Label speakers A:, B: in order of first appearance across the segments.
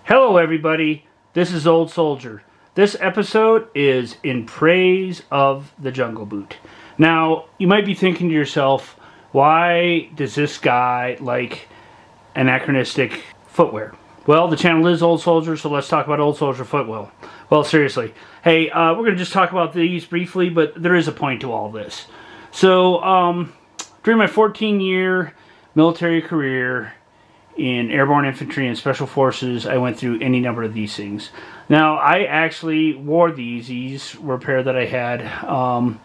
A: Hello everybody, this is Old Soldier. This episode is in praise of the Jungle Boot. Now, you might be thinking to yourself, why does this guy like anachronistic footwear? Well, the channel is Old Soldier, so let's talk about Old Soldier footwear. Well, seriously. Hey, we're going to just talk about these briefly, but there is a point to all this. So, during my 14-year military career in airborne infantry and special forces, I went through any number of these things. Now, I actually wore these. These were a pair that I had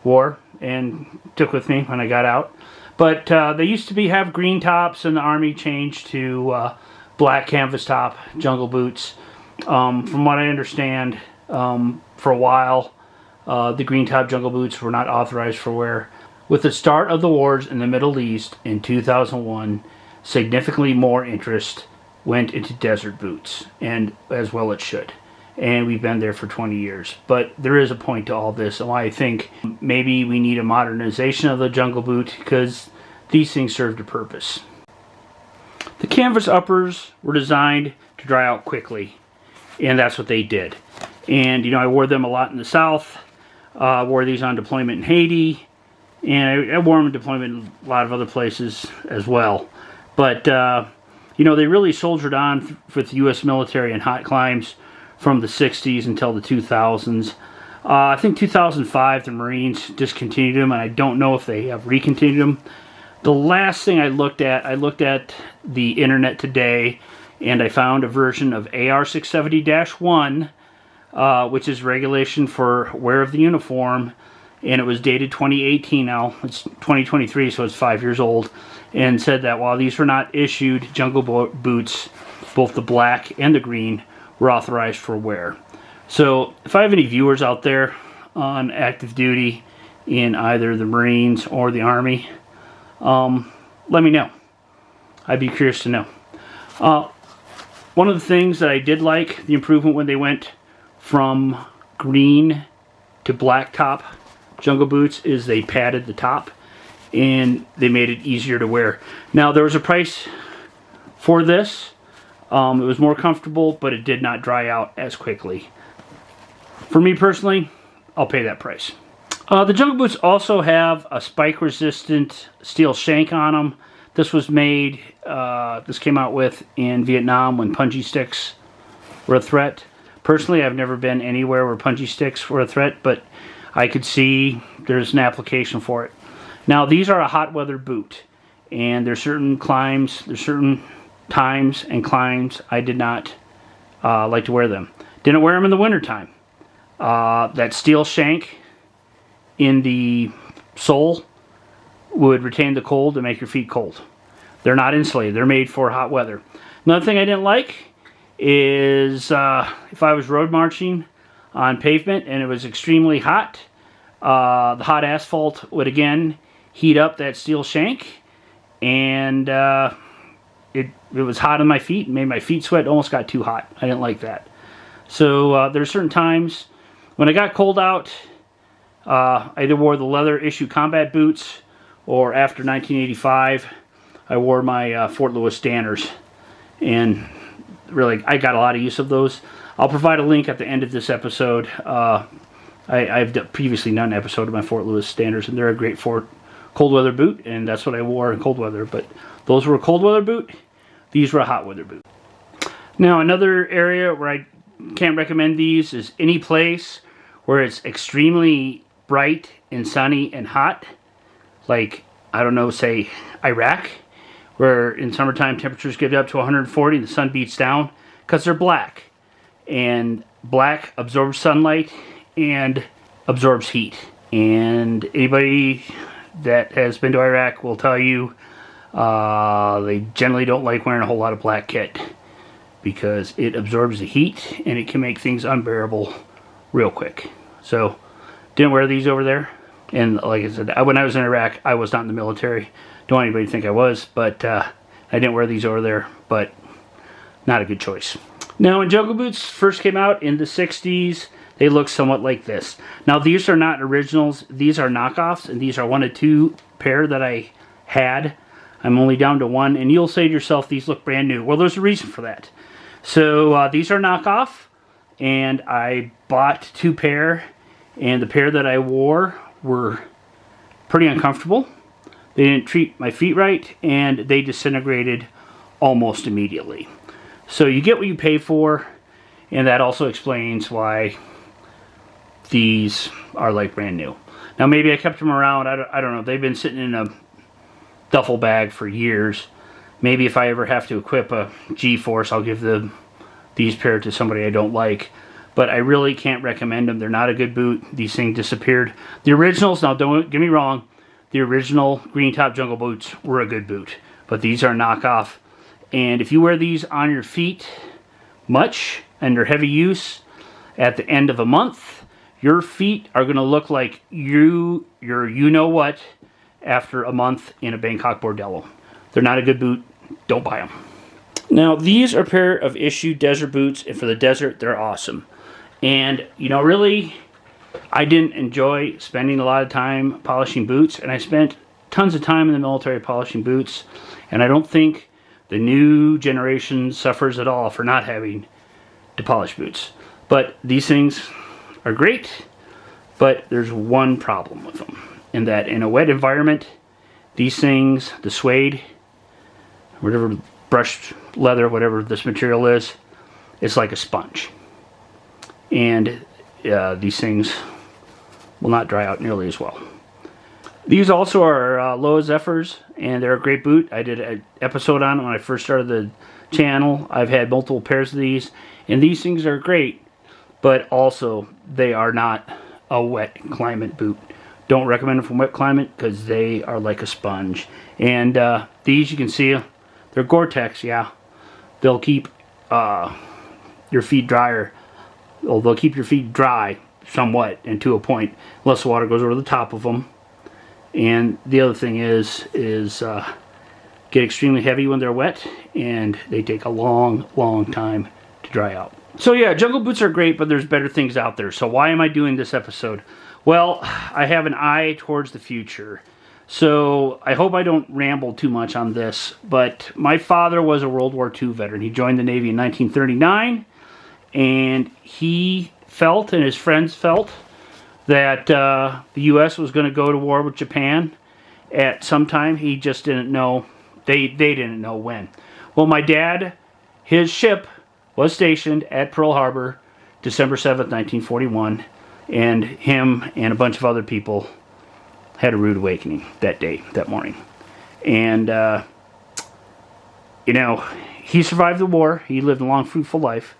A: wore and took with me when I got out. But they used to have green tops, and the Army changed to black canvas top jungle boots. From what I understand, for a while, the green top jungle boots were not authorized for wear. With the start of the wars in the Middle East in 2001, significantly more interest went into desert boots, and as well it should. And we've been there for 20 years. But there is a point to all this, and why I think maybe we need a modernization of the jungle boot, because these things served a purpose. The canvas uppers were designed to dry out quickly, and that's what they did. And you know, I wore them a lot in the South. Wore these on deployment in Haiti, and I wore them in deployment in a lot of other places as well. But, you know, they really soldiered on with the U.S. military in hot climbs from the 60s until the 2000s. I think 2005 the Marines discontinued them, and I don't know if they have recontinued them. The last thing I looked at the internet today, and I found a version of AR 670-1, which is regulation for wear of the uniform, and it was dated 2018 now. It's 2023, so it's 5 years old. And said that while these were not issued, jungle boots, both the black and the green, were authorized for wear. So if I have any viewers out there on active duty in either the Marines or the Army, let me know. I'd be curious to know. One of the things that I did like, the improvement when they went from green to black top jungle boots, is they padded the top and they made it easier to wear. Now, there was a price for this. It was more comfortable, but it did not dry out as quickly. For me personally, I'll pay that price. The jungle boots also have a spike-resistant steel shank on them. This was made, this came out with in Vietnam when punji sticks were a threat. Personally, I've never been anywhere where punji sticks were a threat, but I could see there's an application for it. Now, these are a hot weather boot, and there's certain climbs, there's certain times and climbs I did not like to wear them. Didn't wear them in the wintertime. That steel shank in the sole would retain the cold and make your feet cold. They're not insulated. They're made for hot weather. Another thing I didn't like is if I was road marching on pavement and it was extremely hot, the hot asphalt would again heat up that steel shank, and it was hot on my feet and made my feet sweat. Almost got too hot. I didn't like that. So there are certain times when I got cold out, I either wore the leather issue combat boots, or after 1985 I wore my Fort Lewis Stanners, and really I got a lot of use of those. I'll provide a link at the end of this episode. I've previously done an episode of my Fort Lewis Stanners, and they're a great cold weather boot, and that's what I wore in cold weather. But those were a cold weather boot. These were a hot weather boot. Now, another area where I can't recommend these is any place where it's extremely bright and sunny and hot, like, I don't know, say Iraq, where in summertime temperatures get up to 140 and the sun beats down, because they're black, and black absorbs sunlight and absorbs heat. And anybody that has been to Iraq will tell you they generally don't like wearing a whole lot of black kit, because it absorbs the heat and it can make things unbearable real quick. So didn't wear these over there. And like I said, when I was in Iraq, I was not in the military. Don't want anybody to think I was, but I didn't wear these over there, but not a good choice. Now, when jungle boots first came out in the 60s, they look somewhat like this. Now, these are not originals. These are knockoffs, and these are one of two pair that I had. I'm only down to one, and you'll say to yourself, these look brand new. Well, there's a reason for that. So these are knockoff, and I bought 2 pair, and the pair that I wore were pretty uncomfortable. They didn't treat my feet right, and they disintegrated almost immediately. So you get what you pay for, and that also explains why these are like brand new. Now maybe I kept them around, I don't know, they've been sitting in a duffel bag for years. Maybe if I ever have to equip a G-Force, I'll give these pair to somebody I don't like. But I really can't recommend them. They're not a good boot. These things disappeared. The originals, now don't get me wrong, the original green top jungle boots were a good boot. But these are knockoff. And if you wear these on your feet much, under heavy use, at the end of a month, your feet are going to look like you know what after a month in a Bangkok bordello. They're not a good boot. Don't buy them. Now, these are a pair of Issue desert boots, and for the desert, they're awesome. And, you know, really, I didn't enjoy spending a lot of time polishing boots, and I spent tons of time in the military polishing boots, and I don't think the new generation suffers at all for not having to polish boots. But these things are great, but there's one problem with them, in that in a wet environment, these things, the suede, whatever, brushed leather, whatever this material is, it's like a sponge. And these things will not dry out nearly as well. These also are Loa Zephyrs, and they're a great boot. I did an episode on them when I first started the channel. I've had multiple pairs of these, and these things are great, but also they are not a wet climate boot. Don't recommend them from wet climate because they are like a sponge. And these, you can see, they're Gore-Tex, yeah. They'll keep your feet drier. Well, they'll keep your feet dry somewhat and to a point, unless the water goes over the top of them. And the other thing is get extremely heavy when they're wet, and they take a long time to dry out. So yeah, jungle boots are great, but there's better things out there. So why am I doing this episode? Well, I have an eye towards the future. So I hope I don't ramble too much on this, but my father was a World War II veteran. He joined the Navy in 1939, and he felt, and his friends felt, that the U.S. was going to go to war with Japan at some time. He just didn't know. They didn't know when. Well, my dad, his ship was stationed at Pearl Harbor December 7th, 1941, and him and a bunch of other people had a rude awakening that day, that morning. And, you know, he survived the war. He lived a long, fruitful life.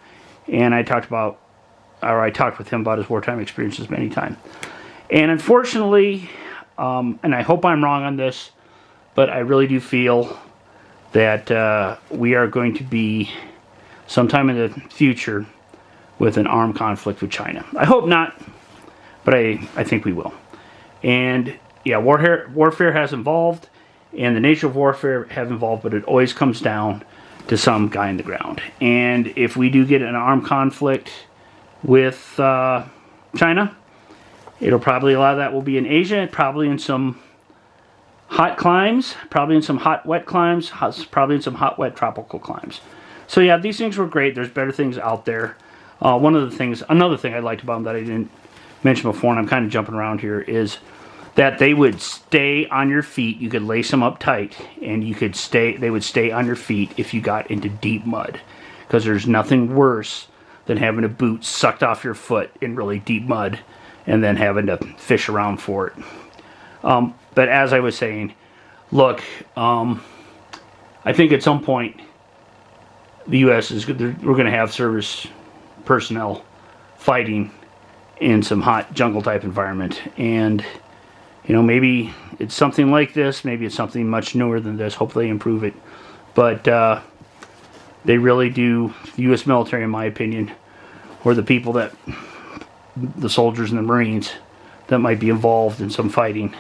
A: And I talked with him about his wartime experiences many times. And unfortunately, and I hope I'm wrong on this, but I really do feel that we are going to be sometime in the future with an armed conflict with China. I hope not, but I think we will. And yeah, warfare has evolved, and the nature of warfare have evolved, but it always comes down to some guy in the ground. And if we do get an armed conflict with China, it'll probably, a lot of that will be in Asia, probably in some hot climes, probably in some hot wet climes, probably in some hot wet tropical climes. So yeah, these things were great. There's better things out there. Another thing I liked about them that I didn't mention before, and I'm kind of jumping around here, is that they would stay on your feet. You could lace them up tight, and they would stay on your feet if you got into deep mud, because there's nothing worse than having a boot sucked off your foot in really deep mud and then having to fish around for it. But as I was saying, look, I think at some point the U.S. we're going to have service personnel fighting in some hot jungle type environment, and you know, maybe it's something like this, maybe it's something much newer than this. Hopefully they improve it, but they really do. The U.S. military, in my opinion, or the people that, the soldiers and the Marines that might be involved in some fighting,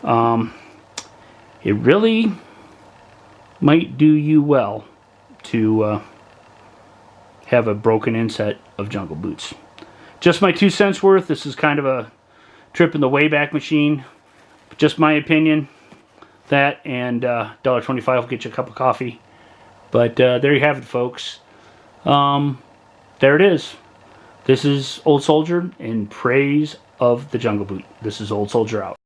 A: it really might do you well to have a broken inset of jungle boots. Just my 2 cents worth. This is kind of a trip in the Wayback Machine. Just my opinion. That and $1.25 will get you a cup of coffee. But there you have it, folks. There it is. This is Old Soldier in praise of the Jungle Boot. This is Old Soldier out.